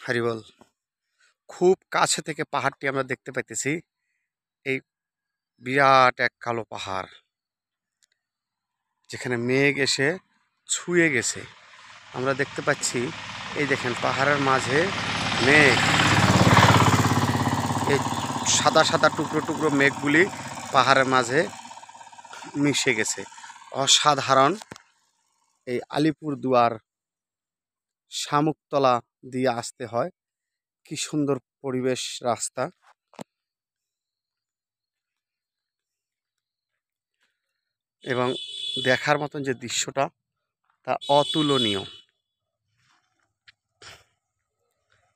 হরিবল। খুব কাছে থেকে পাহাড়টি আমরা দেখতে পাইতেছি। এই বিরাট এক কালো পাহাড়, যেখানে মেঘ এসে ছুঁয়ে গেছে। আমরা দেখতে পাচ্ছি, এই দেখেন পাহাড়ের মাঝে মেঘ, এই সাদা সাদা টুকরো টুকরো মেঘগুলি পাহাড়ের মাঝে মিশে গেছে। অসাধারণ। এই আলিপুরদুয়ার শামুকতলা দিয়ে আসতে হয়। কি সুন্দর পরিবেশ, রাস্তা এবং দেখার মতন যে দৃশ্যটা, তা অতুলনীয়।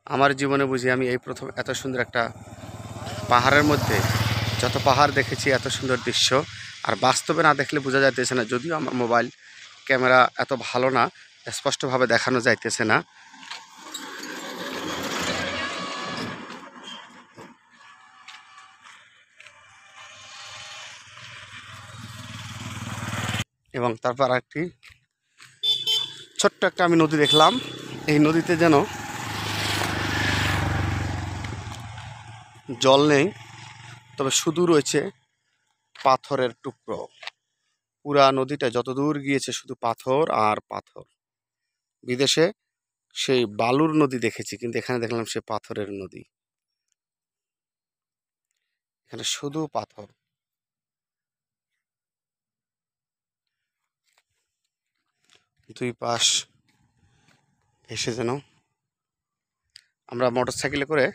আমার জীবনে বুঝি আমি এই প্রথম এত সুন্দর একটা পাহাড়ের মধ্যে, যত পাহাড় দেখেছি এত সুন্দর দৃশ্য আর বাস্তবে না দেখলে বোঝা যাইতেছে না। যদিও আমার মোবাইল ক্যামেরা এত ভালো না, স্পষ্টভাবে দেখানো যাইতেছে না। এবং তারপর একটি ছোট্ট একটা আমি নদী দেখলাম। এই নদীতে যেন জল নেই, তবে শুধু রয়েছে পাথরের টুকরো। পুরা নদীটা যত দূর গিয়েছে শুধু পাথর আর পাথর। বিদেশে সেই বালুর নদী দেখেছি, কিন্তু এখানে দেখলাম সে পাথরের নদী। এখানে শুধু পাথর। দুই পাশ এসে যেন আমরা মোটরসাইকেলে করে,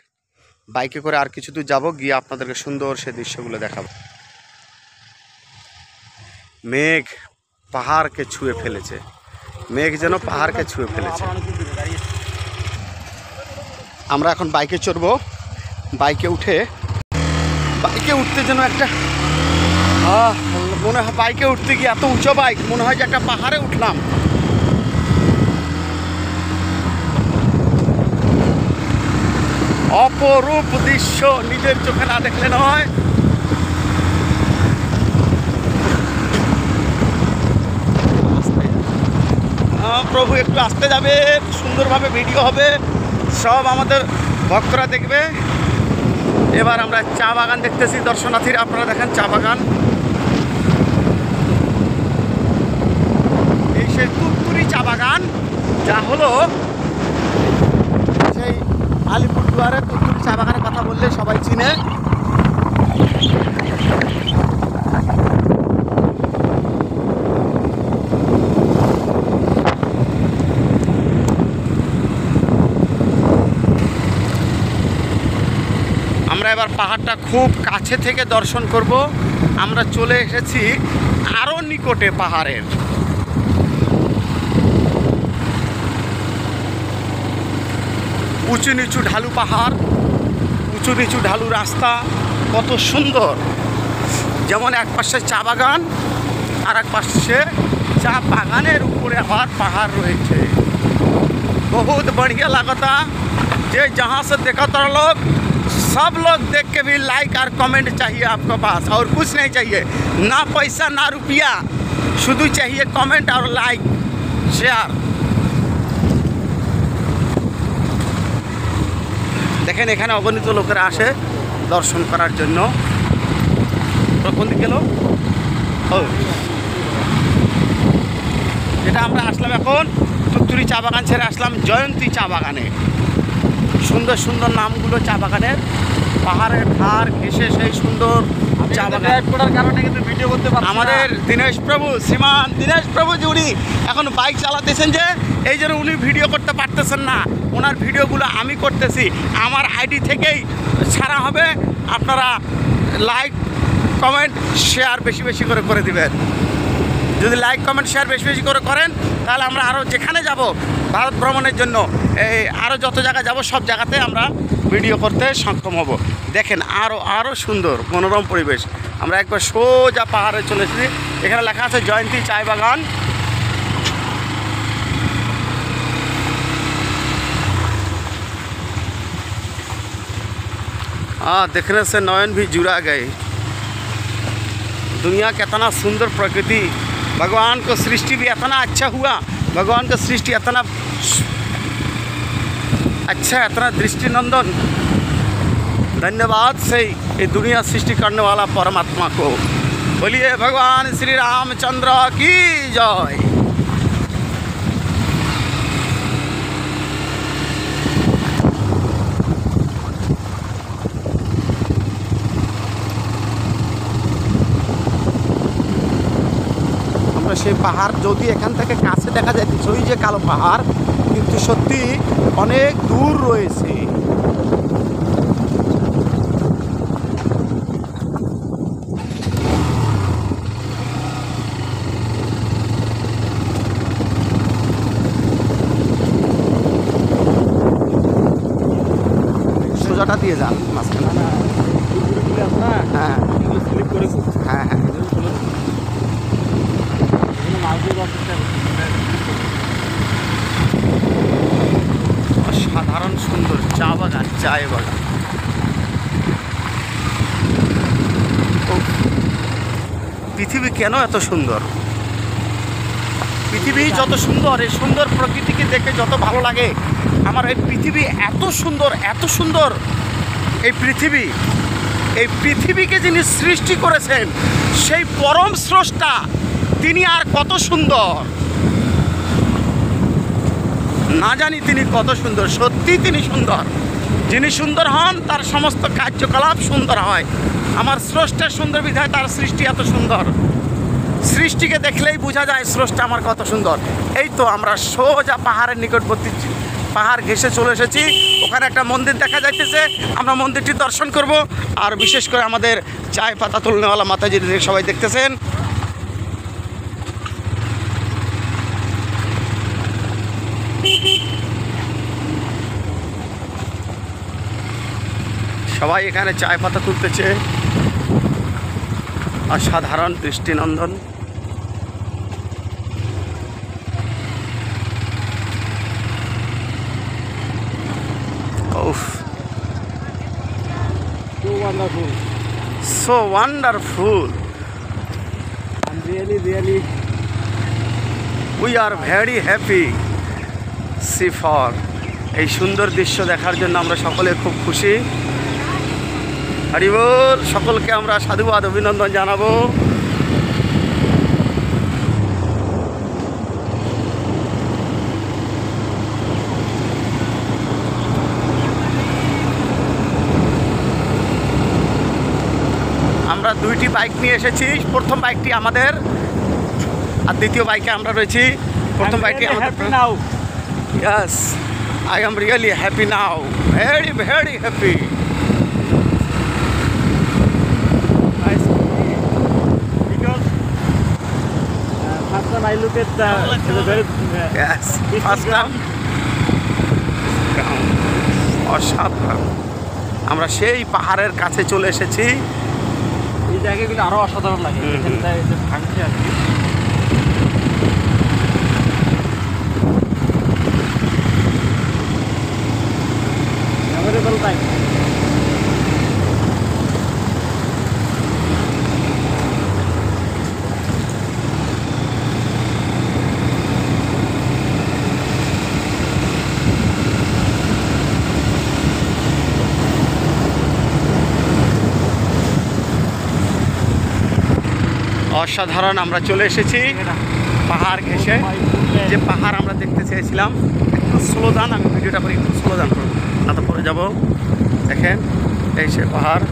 বাইকে করে আর কিছু দূর যাবো, গিয়ে আপনাদেরকে সুন্দর সে দৃশ্যগুলো দেখাবো। মেঘ পাহাড়কে ছুঁয়ে ফেলেছে, মেঘ যেন পাহাড়কে ছুঁয়ে ফেলেছে। আমরা এখন বাইকে চড়বো। বাইকে উঠতে যেন একটা মনে হয়, বাইকে উঠতে গিয়ে এত উঁচু বাইক মনে হয় যে একটা পাহাড়ে উঠলাম। অপরূপ দৃশ্য, নিজের চোখে না দেখলে নয়। প্রভু একটু আসতে যাবে, সুন্দরভাবে ভিডিও হবে, সব আমাদের ভক্তরা দেখবে। এবার আমরা চা বাগান দেখতেছি, দর্শনার্থীরা আপনারা দেখেন চা বাগান। এই সেই তুত্তুরি চা বাগান, যা হলো সেই আলিপুরদুয়ারের তুত্তুরি চা বাগানের কথা বললে সবাই চিনে। আমরা এবার পাহাড়টা খুব কাছে থেকে দর্শন করব। আমরা চলে এসেছি আরও নিকটে পাহাড়ের। উঁচু নিচু ঢালু পাহাড়, উঁচু নিচু ঢালু রাস্তা, কত সুন্দর। যেমন এক পাশে চা বাগান আর এক পাশে চা বাগানের উপরে আবার পাহাড় রয়েছে। बहुत बढ़िया लगता। जे जहाँ से देखा तो लोग, सब लोग देख के भी लाइक और कमेंट चाहिए आपके पास, और कुछ नहीं चाहिए, ना पैसा ना रुपया, शुद्ध चाहिए कमेंट और लाइक शेयर। देखें এখানে অগণিত লোকেরা আসে দর্শন করার জন্য। কোন দিকে গেল? যেটা আমরা আসলাম এখন তুত্তুরি চা বাগান ছেড়ে আসলাম জয়ন্তী চা বাগানে। সুন্দর সুন্দর নামগুলো চা বাগানের, পাহাড়ের ধার ঘেঁষে সেই সুন্দর চা বাগান করার কারণে কিন্তু ভিডিও করতে পারছি। আমাদের দীনেশ প্রভু, শ্রীমান দীনেশ প্রভু উনি এখন বাইক চালাতেছেন, যে এই জন্য উনি ভিডিও করতে পারতেছেন না। ওনার ভিডিওগুলো আমি করতেছি, আমার আইডি থেকেই ছাড়া হবে। আপনারা লাইক কমেন্ট শেয়ার বেশি বেশি করে দিবেন। যদি লাইক কমেন্ট শেয়ার বেশি বেশি করে করেন, তাহলে আমরা আরও যেখানে যাব ভারত ভ্রমণের জন্য, এই আরও যত জায়গায় যাব সব জায়গাতে আমরা ভিডিও করতে সক্ষম হব। দেখেন আরও সুন্দর মনোরম পরিবেশ। আমরা একবার সোজা পাহাড়ে চলে এসেছি। এখানে লেখা আছে জয়ন্তী চায় বাগান। देखने से नयन भी जुड़ा गए। दुनिया कितना सुंदर प्रकृति, भगवान को सृष्टि भी इतना अच्छा हुआ, भगवान का सृष्टि इतना अच्छा इतना दृष्टिनंदन, धन्यवाद से ये दुनिया सृष्टि करने वाला परमात्मा को। बोलिए भगवान श्री रामचंद्र की जय। আমরা সেই পাহাড় যদি এখান থেকে কাছে দেখা যাইতেছে ওই যে কালো পাহাড়, কিন্তু সত্যি অনেক দূর রয়েছে। সোজাটা দিয়ে যান মাঝখানে। হ্যাঁ হ্যাঁ হ্যাঁ অসাধারণ সুন্দর চা বাগান, চায় বাগান। পৃথিবী কেন এত সুন্দর? পৃথিবী যত সুন্দর, এই সুন্দর প্রকৃতিকে দেখে যত ভালো লাগে আমার। এই পৃথিবী এত সুন্দর, এত সুন্দর এই পৃথিবীকে যিনি সৃষ্টি করেছেন সেই পরম স্রষ্টা, তিনি আর কত সুন্দর না জানি তিনি কত সুন্দর। সত্যি তিনি সুন্দর। যিনি সুন্দর হন তার সমস্ত কার্যকলাপ সুন্দর হয়। আমার স্রষ্টা সুন্দর বিধায় তার সৃষ্টি এত সুন্দর। সৃষ্টিকে দেখলেই বোঝা যায় স্রষ্টা আমার কত সুন্দর। এই তো আমরা সোজা পাহাড়ের নিকটবর্তী পাহাড় ঘেঁষে চলে এসেছি। ওখানে একটা মন্দির দেখা যাইতেছে, আমরা মন্দিরটি দর্শন করব। আর বিশেষ করে আমাদের চায় পাতা তুলনেওয়ালা মাতাজিদের সবাই দেখতেছেন। সবাই এখানে চায় পাতা তুলতেছে। অসাধারণ দৃষ্টিনন্দন। So wonderful. And really We are very happy see for এই সুন্দর দৃশ্য দেখার জন্য আমরা সকলে খুব খুশি। হরি বল। সকলকে আমরা সাধুবাদ অভিনন্দন জানাবো। আমরা দুইটি বাইক নিয়ে এসেছি। প্রথম বাইকটি আমাদের আর দ্বিতীয় বাইকে আমরা রয়েছি। প্রথম বাইকটি আমাদের। Yes, I am really happy now. Very, very happy. because first time I look at the very Yes, first time. অসাধারণ। আমরা সেই পাহাড়ের কাছে চলে এসেছি। এই জায়গাগুলো আরো অসাধারণ লাগে। এখানটায় যে ভাঙছে আর কি। Available time. অসাধারণ। আমরা চলে এসেছি পাহাড় ঘেঁষে। যে পাহাড় আমরা দেখতে চেয়েছিলাম। একটু স্লো দান, আমি ভিডিওটা করে একটু স্লো দান করবো, না তো পরে যাবো। দেখেন এই সে পাহাড়।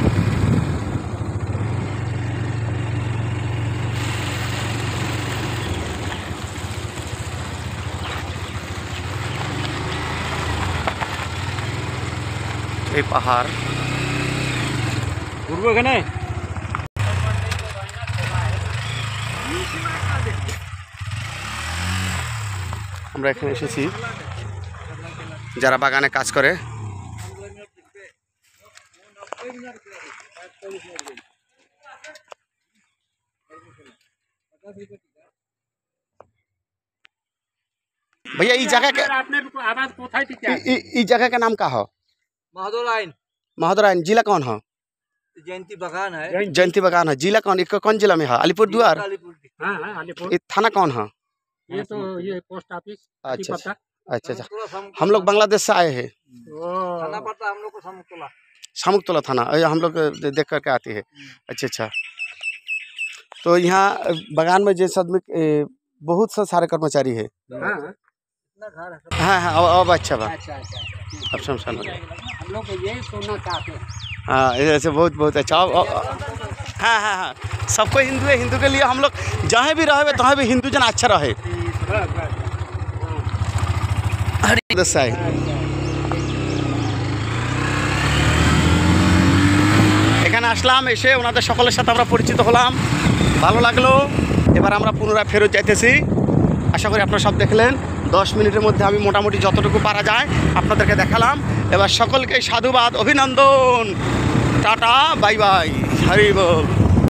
এই পাহাড় ঘুরবো এখানে। আমরা এখানে এসেছি যারা বাগানে কাজ করে। भैया इस जगह के इस जगह का नाम क्या है? महोदराइन। जिला कौन है? जयंती बगान है। जयंती बगान है। जिला कौन? कौन जिला में है? अलीपुरद्वार। अलीपुर। थाना कौन है? ये तो ये पोस्ट ऑफिस। अच्छा अच्छा। हम लोग बांग्लादेश से आए हैं। थाना पड़ता हम लोग को सामुतला। सामुकतला थाना, हम लोग देख करके आती है। अच्छा अच्छा। तो यहाँ बागान में जैसे आदमी बहुत सा सारे कर्मचारी है। हाँ इतना घर है। हाँ हाँ अब अच्छा बा, अच्छा अच्छा अब शमशान हो गया। हम लोग यही सुनना चाहते हैं। हाँ ऐसे बहुत बहुत अच्छा। हाँ हाँ हाँ, सबको हिंदू है, हिंदू के लिए हम लोग जहाँ भी रहे तहाँ भी हिंदू जन अच्छा रहे। हरी दसाई এখানে আসলাম, এসে ওনাদের সকলের সাথে আমরা পরিচিত হলাম, ভালো লাগলো। এবার আমরা পুনরায় ফেরত যাইতেছি। আশা করি আপনারা সব দেখলেন। 10 মিনিটের মধ্যে আমি মোটামুটি যতটুকু পারা যায় আপনাদেরকে দেখালাম। এবার সকলকে সাধুবাদ, অভিনন্দন, টাটা, বাই বাই, হরি বল।